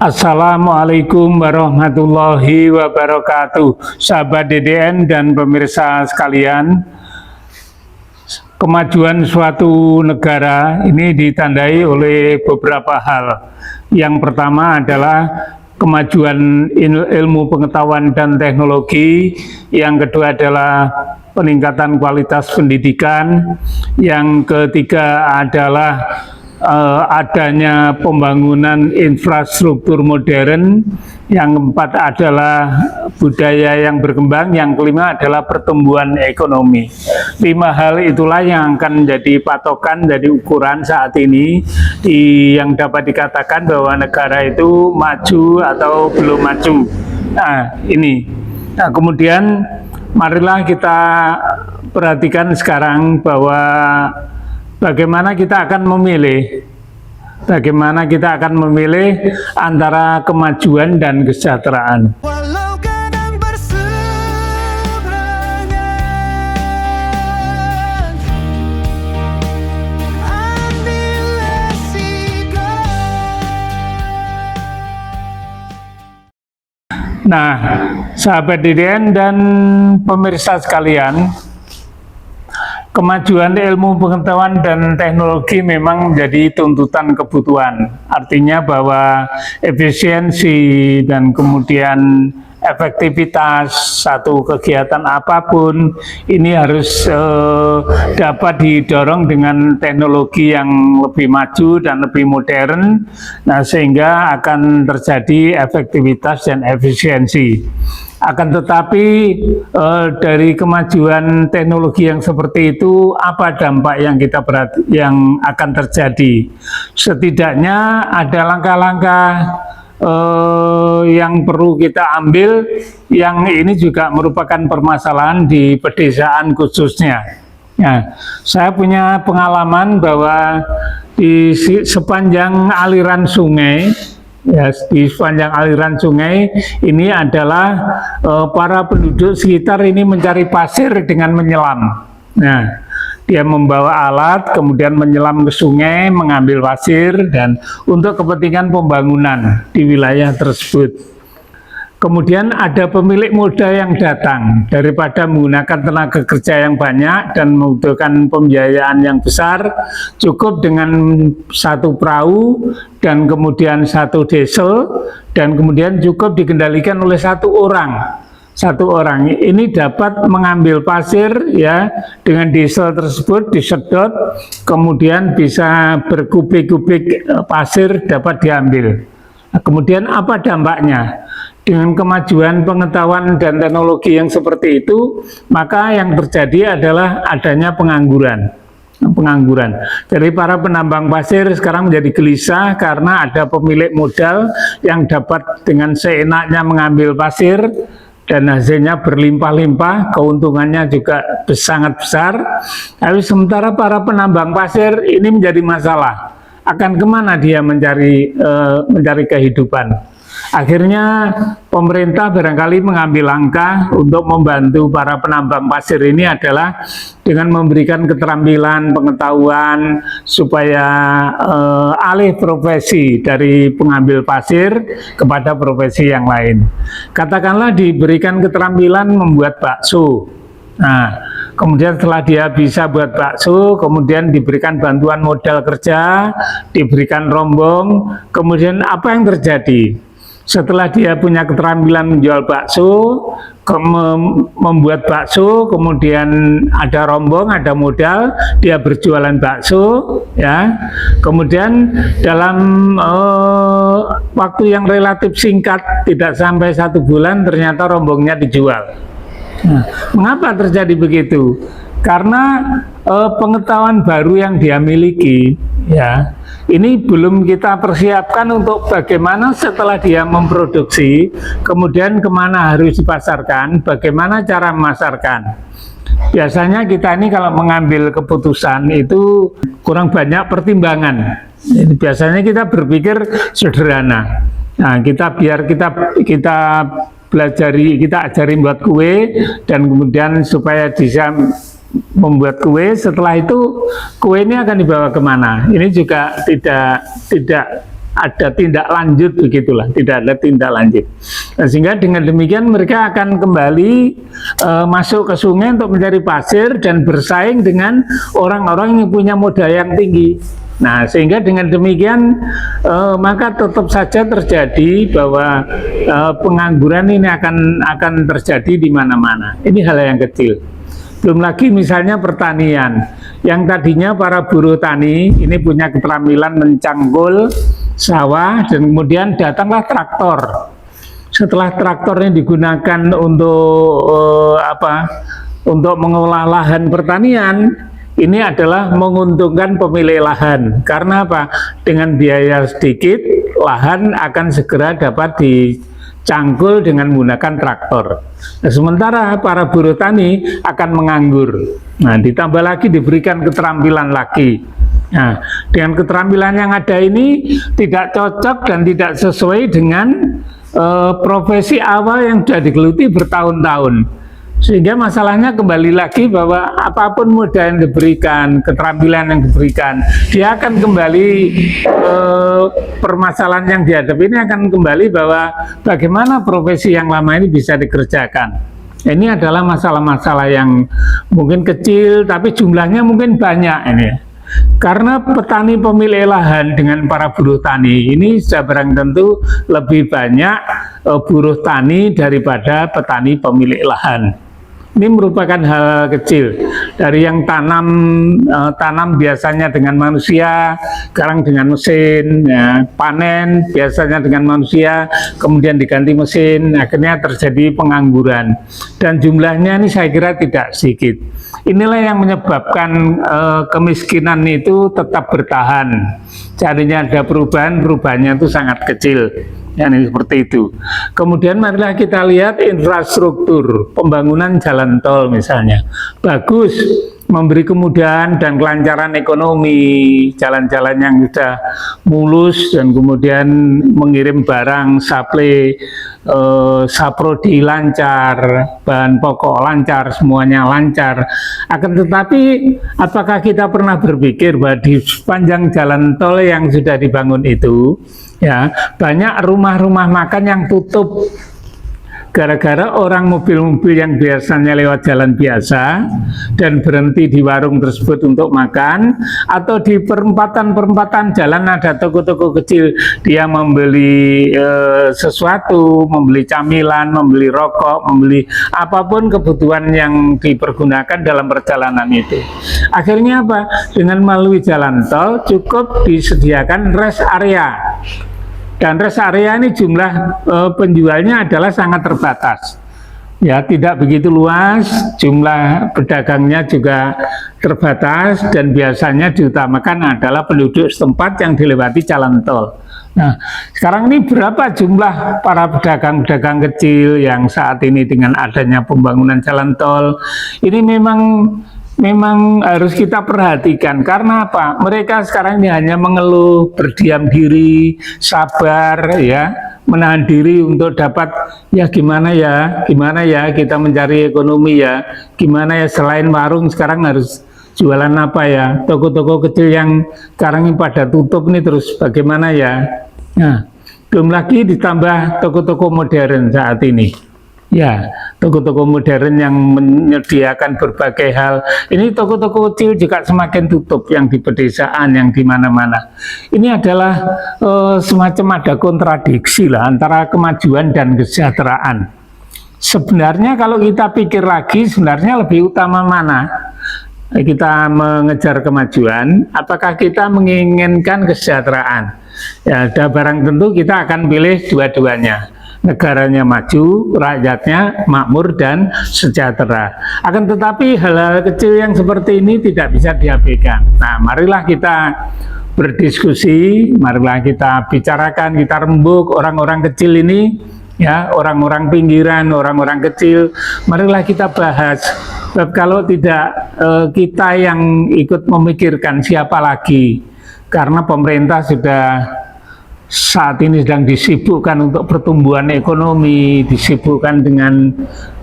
Assalamualaikum warahmatullahi wabarakatuh. Sahabat DDN dan pemirsa sekalian, kemajuan suatu negara ini ditandai oleh beberapa hal. Yang pertama adalah kemajuan ilmu pengetahuan dan teknologi. Yang kedua adalah peningkatan kualitas pendidikan. Yang ketiga adalah adanya pembangunan infrastruktur modern. Yang keempat adalah budaya yang berkembang. Yang kelima adalah pertumbuhan ekonomi. 5 hal itulah yang akan menjadi patokan dari ukuran saat ini yang dapat dikatakan bahwa negara itu maju atau belum maju. Nah, ini. Nah, kemudian marilah kita perhatikan sekarang bahwa bagaimana kita akan memilih antara kemajuan dan kesejahteraan. Nah, sahabat DDN dan pemirsa sekalian, kemajuan ilmu pengetahuan dan teknologi memang menjadi tuntutan kebutuhan. Artinya bahwa efisiensi dan kemudian efektivitas satu kegiatan apapun ini harus dapat didorong dengan teknologi yang lebih maju dan lebih modern. Nah, sehingga akan terjadi efektivitas dan efisiensi. Akan tetapi dari kemajuan teknologi yang seperti itu, apa dampak yang akan terjadi? Setidaknya ada langkah-langkah yang perlu kita ambil, yang ini juga merupakan permasalahan di pedesaan khususnya. Ya, saya punya pengalaman bahwa di sepanjang aliran sungai, di sepanjang aliran sungai ini adalah para penduduk sekitar ini mencari pasir dengan menyelam. Nah, dia membawa alat, kemudian menyelam ke sungai, mengambil pasir, dan untuk kepentingan pembangunan di wilayah tersebut. Kemudian ada pemilik modal yang datang, daripada menggunakan tenaga kerja yang banyak dan membutuhkan pembiayaan yang besar, cukup dengan satu perahu dan kemudian satu diesel, dan kemudian cukup dikendalikan oleh satu orang. Satu orang ini dapat mengambil pasir ya dengan diesel tersebut disedot, kemudian bisa berkubik-kubik pasir dapat diambil. Nah, kemudian apa dampaknya? Dengan kemajuan pengetahuan dan teknologi yang seperti itu, maka yang terjadi adalah adanya pengangguran. Jadi para penambang pasir sekarang menjadi gelisah karena ada pemilik modal yang dapat dengan seenaknya mengambil pasir dan hasilnya berlimpah-limpah, keuntungannya juga sangat besar. Tapi sementara para penambang pasir ini menjadi masalah. Akan kemana dia mencari kehidupan? Akhirnya pemerintah barangkali mengambil langkah untuk membantu para penambang pasir ini adalah dengan memberikan keterampilan, pengetahuan supaya alih profesi dari pengambil pasir kepada profesi yang lain. Katakanlah diberikan keterampilan membuat bakso. Nah, kemudian setelah dia bisa buat bakso, kemudian diberikan bantuan modal kerja, diberikan rombong, kemudian apa yang terjadi? Setelah dia punya keterampilan menjual bakso, membuat bakso, kemudian ada rombong, ada modal, dia berjualan bakso, ya. Kemudian dalam waktu yang relatif singkat, tidak sampai 1 bulan, ternyata rombongnya dijual. Nah, mengapa terjadi begitu? Karena pengetahuan baru yang dia miliki, ya, ini belum kita persiapkan untuk bagaimana setelah dia memproduksi, kemudian kemana harus dipasarkan, bagaimana cara memasarkan. Biasanya kita ini kalau mengambil keputusan itu kurang banyak pertimbangan. Jadi biasanya kita berpikir sederhana. Nah, kita ajari buat kue, dan kemudian supaya bisa membuat kue, setelah itu kue ini akan dibawa kemana? Ini juga tidak ada tindak lanjut begitulah, tidak ada tindak lanjut. Nah, sehingga dengan demikian mereka akan kembali masuk ke sungai untuk mencari pasir dan bersaing dengan orang-orang yang punya modal yang tinggi. Nah, sehingga dengan demikian maka tetap saja terjadi bahwa pengangguran ini akan terjadi di mana-mana. Ini hal yang kecil. Belum lagi misalnya pertanian, yang tadinya para buruh tani ini punya keterampilan mencangkul sawah, dan kemudian datanglah traktor. Setelah traktor ini digunakan untuk untuk mengolah lahan pertanian, ini adalah menguntungkan pemilik lahan. Karena apa? Dengan biaya sedikit, lahan akan segera dapat dicangkul dengan menggunakan traktor. Nah, sementara para buruh tani akan menganggur. Nah, ditambah lagi diberikan keterampilan lagi. Nah, dengan keterampilan yang ada ini tidak cocok dan tidak sesuai dengan profesi awal yang sudah digeluti bertahun-tahun. Sehingga masalahnya kembali lagi bahwa apapun modal yang diberikan, keterampilan yang diberikan, dia akan kembali permasalahan yang dihadapi ini akan kembali bahwa bagaimana profesi yang lama ini bisa dikerjakan. Ini adalah masalah-masalah yang mungkin kecil tapi jumlahnya mungkin banyak ini. Karena petani pemilik lahan dengan para buruh tani ini sudah barang tentu lebih banyak buruh tani daripada petani pemilik lahan. Ini merupakan hal kecil dari yang tanam biasanya dengan manusia, sekarang dengan mesin, ya, panen biasanya dengan manusia, kemudian diganti mesin, akhirnya terjadi pengangguran. Dan jumlahnya ini saya kira tidak sedikit. Inilah yang menyebabkan kemiskinan itu tetap bertahan. Jadinya ada perubahannya itu sangat kecil. Ya, ini seperti itu. Kemudian marilah kita lihat infrastruktur pembangunan jalan tol misalnya bagus, memberi kemudahan dan kelancaran ekonomi, jalan-jalan yang sudah mulus dan kemudian mengirim barang supply saprodi lancar, bahan pokok lancar, semuanya lancar. Akan tetapi apakah kita pernah berpikir bahwa di sepanjang jalan tol yang sudah dibangun itu, ya, banyak rumah-rumah makan yang tutup gara-gara orang mobil-mobil yang biasanya lewat jalan biasa dan berhenti di warung tersebut untuk makan, atau di perempatan-perempatan jalan ada toko-toko kecil, dia membeli sesuatu, membeli camilan, membeli rokok, membeli apapun kebutuhan yang dipergunakan dalam perjalanan itu. Akhirnya apa? Dengan melalui jalan tol cukup disediakan rest area. Dan rest area ini jumlah penjualnya adalah sangat terbatas. Ya, tidak begitu luas, jumlah pedagangnya juga terbatas, dan biasanya diutamakan adalah penduduk setempat yang dilewati jalan tol. Nah, sekarang ini berapa jumlah para pedagang-pedagang kecil yang saat ini dengan adanya pembangunan jalan tol? Ini memang harus kita perhatikan. Karena apa? Mereka sekarang ini hanya mengeluh, berdiam diri, sabar, ya, menahan diri untuk dapat, ya gimana ya kita mencari ekonomi, ya gimana ya, selain warung sekarang harus jualan apa ya, toko-toko kecil yang sekarang ini pada tutup nih, terus bagaimana ya. Nah, belum lagi ditambah toko-toko modern saat ini. Ya, toko-toko modern yang menyediakan berbagai hal. Ini toko-toko kecil juga semakin tutup, yang di pedesaan, yang di mana-mana. Ini adalah semacam ada kontradiksi lah antara kemajuan dan kesejahteraan. Sebenarnya kalau kita pikir lagi, sebenarnya lebih utama mana? Kita mengejar kemajuan, apakah kita menginginkan kesejahteraan? Ya, ada barang tentu kita akan pilih dua-duanya. Negaranya maju, rakyatnya makmur dan sejahtera. Akan tetapi hal-hal kecil yang seperti ini tidak bisa diabaikan. Nah, marilah kita berdiskusi, marilah kita bicarakan, kita rembuk orang-orang kecil ini, ya, orang-orang pinggiran, orang-orang kecil. Marilah kita bahas. Sebab kalau tidak kita yang ikut memikirkan, siapa lagi? Karena pemerintah sudah saat ini sedang disibukkan untuk pertumbuhan ekonomi, disibukkan dengan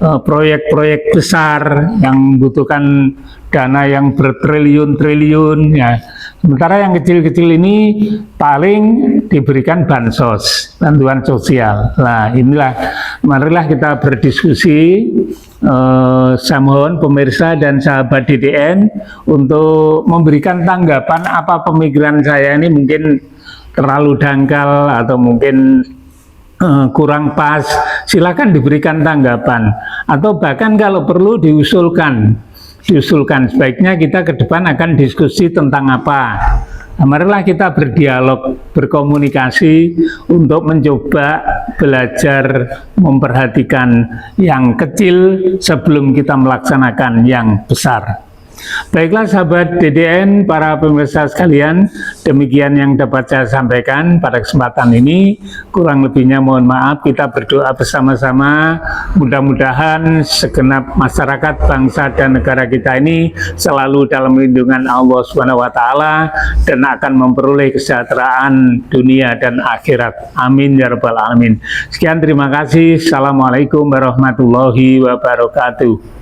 proyek-proyek besar yang membutuhkan dana yang bertriliun-triliun, ya. Sementara yang kecil-kecil ini paling diberikan bansos, bantuan sosial. Nah, inilah, marilah kita berdiskusi. Saya mohon pemirsa dan sahabat DDN untuk memberikan tanggapan apa pemikiran saya ini mungkin terlalu dangkal atau mungkin kurang pas. Silakan diberikan tanggapan, atau bahkan kalau perlu diusulkan sebaiknya kita ke depan akan diskusi tentang apa. Nah, marilah kita berdialog, berkomunikasi untuk mencoba belajar memperhatikan yang kecil sebelum kita melaksanakan yang besar. Baiklah sahabat DDN, para pemirsa sekalian, demikian yang dapat saya sampaikan pada kesempatan ini. Kurang lebihnya mohon maaf. Kita berdoa bersama-sama, mudah-mudahan segenap masyarakat, bangsa dan negara kita ini selalu dalam lindungan Allah SWT dan akan memperoleh kesejahteraan dunia dan akhirat. Amin ya rabbal alamin. Sekian, terima kasih. Assalamualaikum warahmatullahi wabarakatuh.